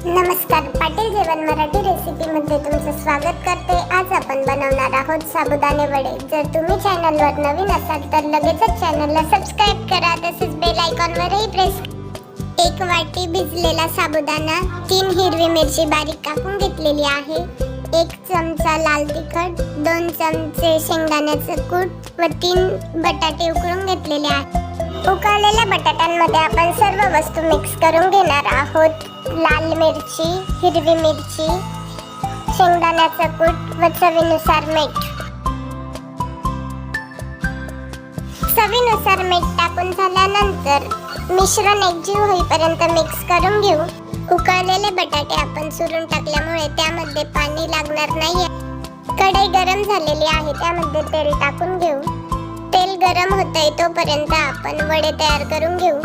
नमस्कार, पाटील जेवण मराठी रेसिपीमध्ये तुमचं स्वागत करते। आज आपण बनवणार आहोत साबुदाणे वडे। जर तुम्ही चॅनलवर नवीन असाल तर लगेचच चॅनलला सबस्क्राइब करा, तसेच बेल आयकॉनवरही प्रेस। एक वाटी भिजलेला साबुदाणा, 3 हिरवी मिरची बारीक कापून घेतलेली आहे, 1 चमचा लाल तिखट, 2 चमचे शेंगदाण्याचं कूट व 3 बटाटे उकळून घेतलेले आहेत। उकळलेल्या बटाट्यांमध्ये आपण सर्व वस्तू मिक्स करून घेणार आहोत। लाल मिरची, हिरवी मिरची, शेंगदाण्याचं कूट व चवीनुसार मीठ। चवीनुसार मीठ टाकून झाल्यानंतर मिश्रण एकजीव होईपर्यंत मिक्स करून घेऊ। उकळलेले बटाटे आपण चुरून टाकल्यामुळे त्यामध्ये पाणी लागणार नाहीये। कढई गरम झालेली आहे, त्यामध्ये तेल टाकून घेऊ। तेल गरम होतंय तोपर्यंत आपण वडे तयार करून घेऊ।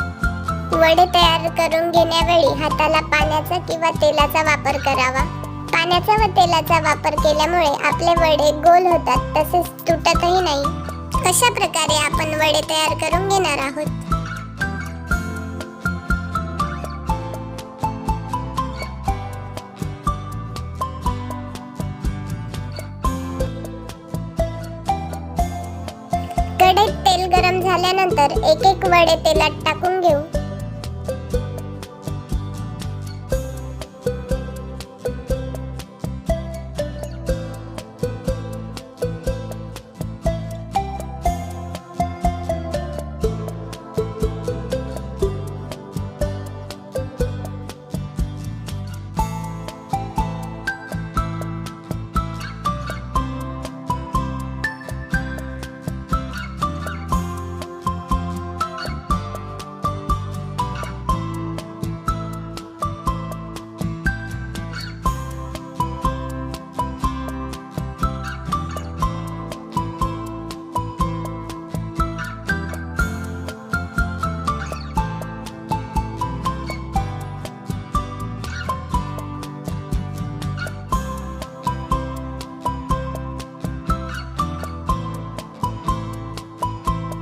वडे तयार करून घेण्यावेळी हाताला पाण्याचा किंवा तेलाचा वापर करावा। पाण्याचा व तेलाचा वापर केल्यामुळे आपले वडे गोल होतात, तसेच तुटतही नाही। अशा प्रकारे आपण वडे तयार करून घेणार आहोत। कढईत तेल गरम झाल्यानंतर एक एक वडे तेलात टाकून घेऊ।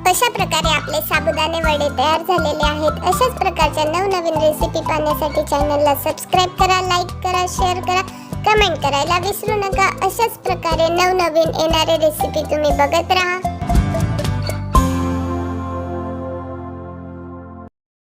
अशा प्रकारे आपले साबुदाणे वडे तयार झालेले आहेत। अशाच प्रकारच्या नवनवीन रेसिपी पाहण्यासाठी चॅनलला सबस्क्राइब करा, लाईक करा, शेअर करा, कमेंट करायला विसरू नका। अशाच प्रकारे नवनवीन येणारे रेसिपी तुम्ही बघत राहा।